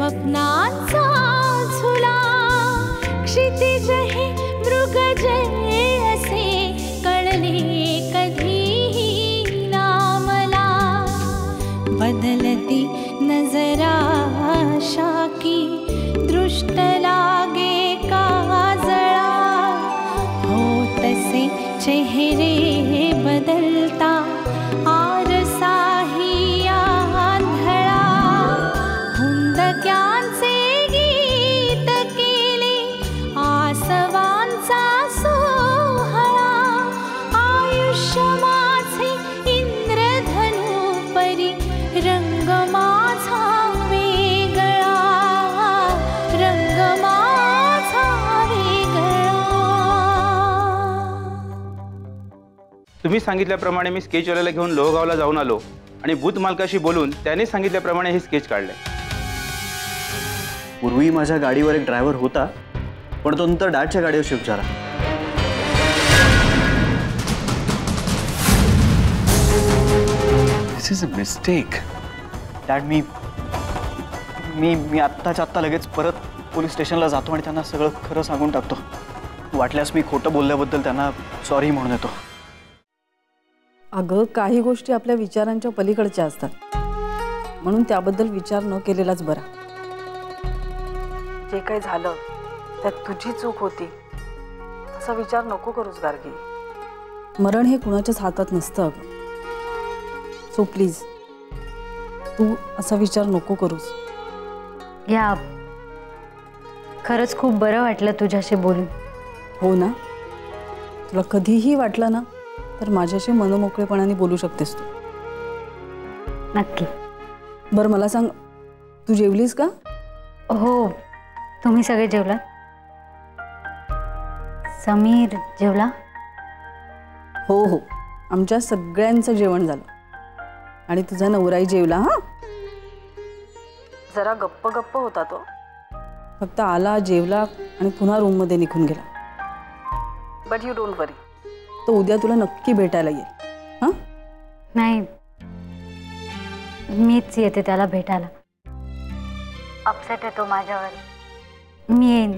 स्वप्नांचा झुला क्षितिज हे मृगजय असे कळले कधीही ना मला बदलती नजराशा की दृष्ट लागे काजळा हो तसे चेहरे बदलता आरसाही आंधळा हुंदक्यांचे गीत केले आसवांचा सोहळा आयुष्य माझे इंद्रधनु परी रंग माझा वेगळा रंग माझा वेगळा। तुम्ही सांगितल्याप्रमाणे मी स्केचवाल्याला घेऊन लोहगावला जाऊन आलो आणि बूथ मालकाशी बोलून त्याने सांगितल्याप्रमाणे हे स्केच काढले। पूर्वी माझ्या गाडीवर एक ड्रायव्हर होता पण तो नंतर डॅडच्या गाडीवर शिफ्ट झाला। दिस इज अ मिस्टेक। डॅड मी मी मी आत्ताच्या आत्ता लगेच परत पोलीस स्टेशनला जातो आणि त्यांना सगळं खरं सांगून टाकतो। वाटल्यास मी खोटं बोलल्याबद्दल त्यांना सॉरी म्हणून येतो। अगं काही गोष्टी आपल्या विचारांच्या पलीकडच्या असतात म्हणून त्याबद्दल विचार न केलेलाच बरा। जे काही झालं त्यात तुझी चूक होती असा विचार नको करूस गार्गी। मरण हे कुणाच्याच हातात नसतं अगं। सो प्लीज तू असा विचार नको करूस। या खरंच खूप बरं वाटलं तुझ्याशी बोलून। हो ना तुला कधीही वाटलं ना तर माझ्याशी मनमोकळेपणाने बोलू शकतेस तू। नक्की। बरं मला सांग तू जेवलीस का? हो तुम्ही सगळे जेवलात? समीर जेवला? हो हो आमच्या सगळ्यांचं जेवण झालं आणि तुझा नवराही जेवला। हां जरा गप्प गप्प होता तो फक्त आला जेवला आणि पुन्हा रूममध्ये निघून गेला। बट यू डोंट वरी तो उद्या तुला नक्की भेटायला येईल। हां नाही मीच येते त्याला भेटायला। अपसेट आहे तो माझ्यावर। मी येईन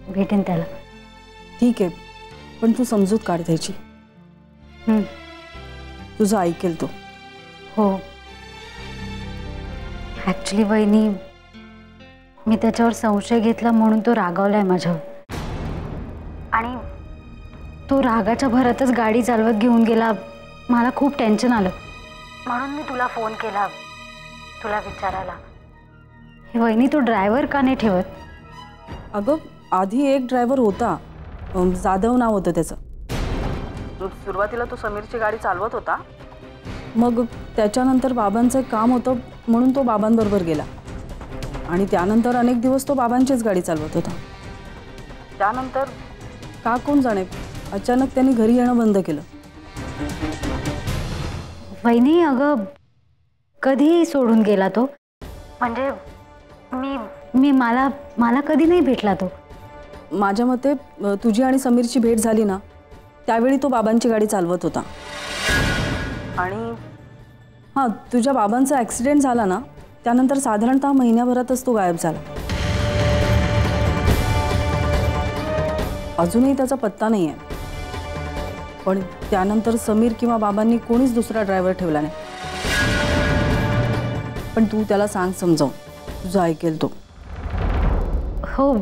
भेटेन त्याला। ठीक आहे पण तू समजूत काढ त्याची। तुझं ऐकेल तो। हो ॲक्च्युली वहिनी मी त्याच्यावर संशय घेतला म्हणून तो रागावलाय माझ्यावर आणि तो रागाच्या भरातच गाडी चालवत घेऊन गेला। मला खूप टेन्शन आलं म्हणून मी तुला फोन केला तुला विचारायला हे वहिनी तो ड्रायव्हर का नाही ठेवत? अगं आधी एक ड्रायव्हर होता जाधव नाव होतं त्याचं। सुरुवातीला तो समीरची गाडी चालवत होता मग त्याच्यानंतर बाबांचं काम होतं म्हणून तो बाबांबरोबर गेला आणि त्यानंतर अनेक दिवस तो बाबांचीच गाडी चालवत होता। त्यानंतर का कोण जाणे अचानक त्यांनी घरी येणं बंद केलं। वहिनी अगं कधी सोडून गेला तो? म्हणजे मी मला कधी नाही भेटला तो। माझ्या मते तुझी आणि समीरची भेट झाली ना त्यावेळी तो बाबांची गाडी चालवत होता आणि हां तुझ्या बाबांचा ॲक्सिडेंट झाला ना त्यानंतर साधारणतः महिन्याभरातच तो गायब झाला। अजूनही त्याचा पत्ता नाही आहे पण त्यानंतर समीर किंवा बाबांनी कोणीच दुसरा ड्रायव्हर ठेवला नाही। पण तू त्याला सांग समजावून तुझं ऐकेल तो। हो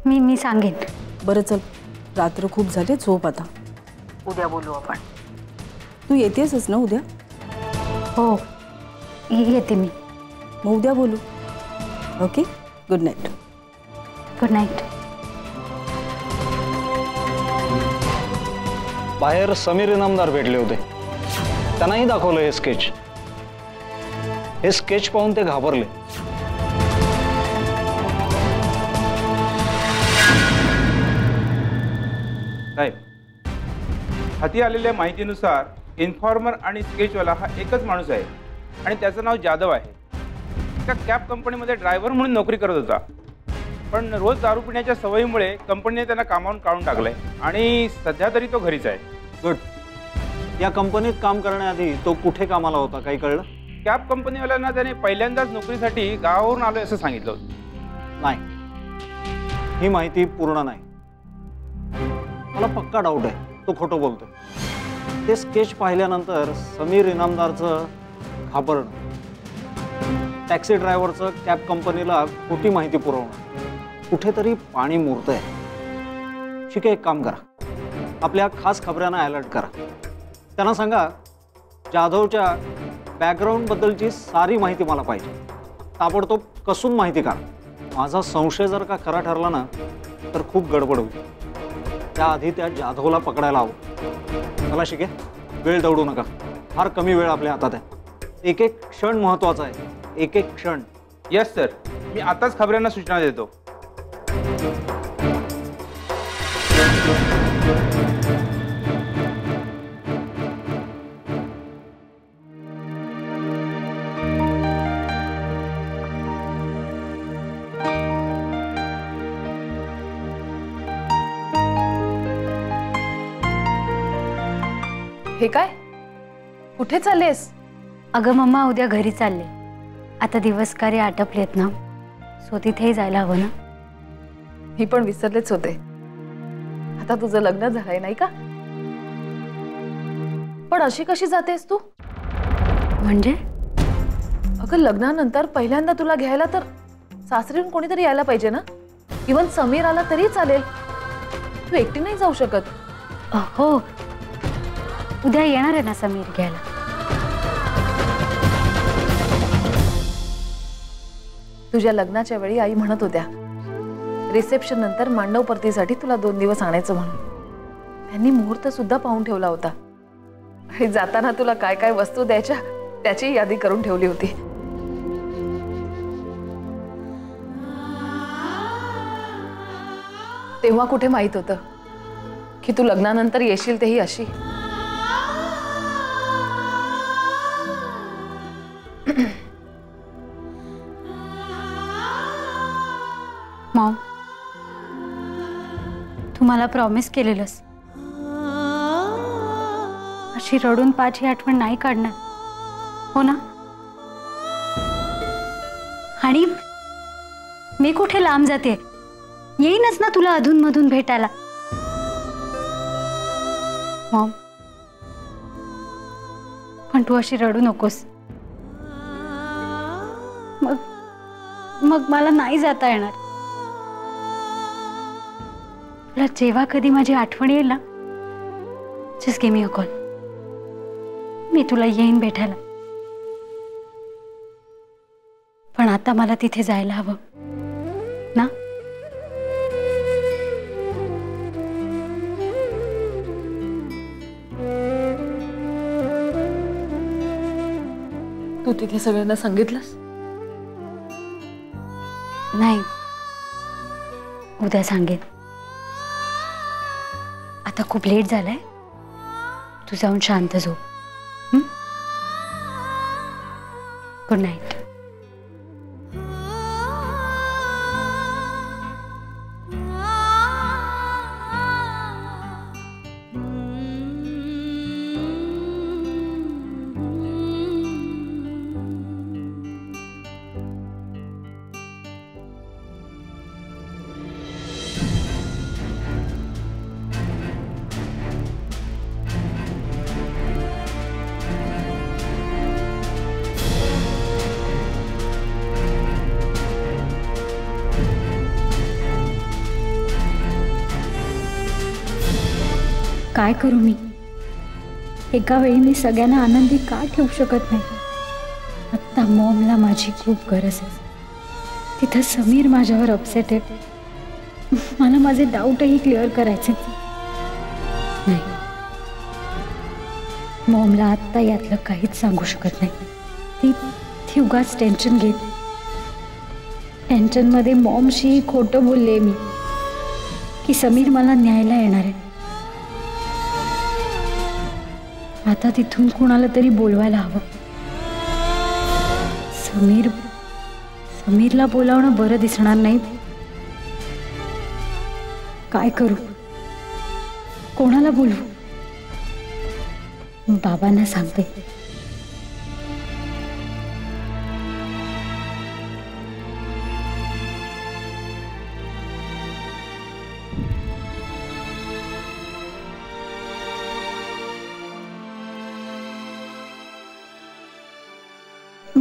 मी सांगेन। बरं चल रात्र खूप झाली झोप आता उद्या बोलू आपण। तू येतेसच ना उद्या? हो येते मी। मग उद्या बोलू। Okay good night. Good night. बाहेर समीर इनामदार भेटले होते त्यांनाही दाखवलं हे स्केच। हे स्केच पाहून ते घाबरले। साहेब हाती आलेल्या माहितीनुसार इन्फॉर्मर आणि स्केचवाला हा एकच माणूस आहे आणि त्याचं नाव जाधव आहे। एका कॅब कंपनीमध्ये ड्रायव्हर म्हणून नोकरी करत होता पण रोज दारू पिण्याच्या सवयीमुळे कंपनीने त्यांना कामावून काढून टाकलंय आणि सध्या तरी तो घरीच आहे। गुड। या कंपनीत काम करण्याआधी तो कुठे कामाला होता काही कळलं? कॅब कंपनीवाल्यांना त्याने पहिल्यांदाच नोकरीसाठी गावावरून आलोय असं सांगितलं होतं. नाही, ही माहिती पूर्ण नाही. मला पक्का डाऊट आहे तो खोटं बोलतोय. ते स्केच पाहिल्यानंतर समीर इनामदारचं घाबरणं, टॅक्सी ड्रायव्हरचं कॅब कंपनीला खोटी माहिती पुरवणं, कुठेतरी पाणी मुरतंय. ठीक आहे, एक काम करा, आपल्या खास खबऱ्यांना अलर्ट करा. त्यांना सांगा जाधवच्या बॅकग्राऊंडबद्दलची सारी माहिती मला पाहिजे. ताबडतोब कसून माहिती काढा. माझा संशय जर का खरा ठरला ना तर खूप गडबड होईल. त्याआधी त्या जाधवला पकडायला हवं. चला शिके, वेळ दौडू नका. फार कमी वेळ आपल्या हातात आहे. एक एक क्षण महत्त्वाचा आहे, एक एक क्षण. यस सर, मी आताच खबऱ्यांना सूचना देतो. हे काय, कुठे चाललेस? अगं मम्मा, उद्या घरी चालले. आता दिवस कार्य आटपलेत ना, सो तिथेही जायला हवं ना. मी पण विसरलेच होते. आता तुझं लग्न झालंय नाही का? पण अशी कशी जातेस तू? म्हणजे? अगं लग्नानंतर पहिल्यांदा तुला घ्यायला तर सासरीहून कोणीतरी यायला पाहिजे ना. इवन समीर आला तरी चालेल. तू एकटी नाही जाऊ शकत. हो, उद्या येणार आहे ना समीर घ्यायला. तुझ्या लग्नाच्या वेळी आई म्हणत होत्या रिसेप्शन नंतर मांडव परतीसाठी तुला 2 दिवस आणायचं म्हणून. त्यांनी मुहूर्त सुद्धा पाहून ठेवला होता. आणि जाताना तुला काय काय वस्तू द्यायच्या त्याची यादी करून ठेवली होती. तेव्हा कुठे माहित होतं की तू लग्नानंतर येशील तेही अशी. मॉम, तू मला प्रॉमिस केलेलंस अशी रडून पाठी आठवण नाही काढणार, हो ना? आणि मी कुठे लांब जाते, येईनच ना तुला अधूनमधून भेटायला. मॉम, पण तू अशी रडू नकोस. मग मला नाही जाता येणार. तुला जेव्हा कधी माझी आठवण येईल ना, just give me a call. मी तुला येईन भेटायला. पण आता मला तिथे जायला हवं ना. तू तिथे सगळ्यांना सांगितलंस? नाही, उद्या सांगेन. आता खूप लेट झालाय, तू जाऊन शांत झोप. Good night. काय करू मी? एका वेळी मी सगळ्यांना आनंदी का ठेवू शकत नाही? आत्ता मॉमला माझी खूप गरज आहे. तिथं समीर माझ्यावर अपसेट आहे. मला माझे डाऊटही क्लिअर करायचे नाही. मॉमला आत्ता यातलं काहीच सांगू शकत नाही. ती उगाच टेन्शन घेत. टेन्शनमध्ये मॉमशी खोटं बोलले मी की समीर मला न्यायला येणार आहे. आता तिथून कुणाला तरी बोलवायला हवं. समीरला बोलावणं बरं दिसणार नाही. काय करू? कोणाला बोलवू? बाबांना सांगते.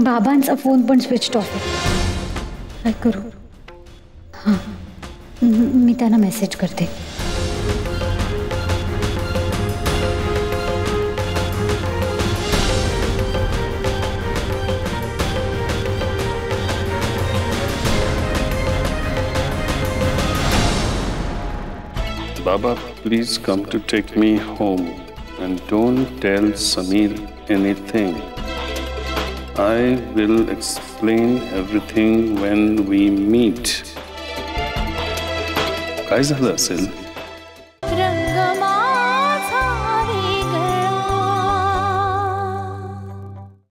बाबांचा फोन पण स्विच ऑफ आहे. काय करू? हां, मी त्यांना मेसेज करते. Baba, please come to take me home and don't tell Sameer anything. I will explain everything when we meet. काय झालं असेल?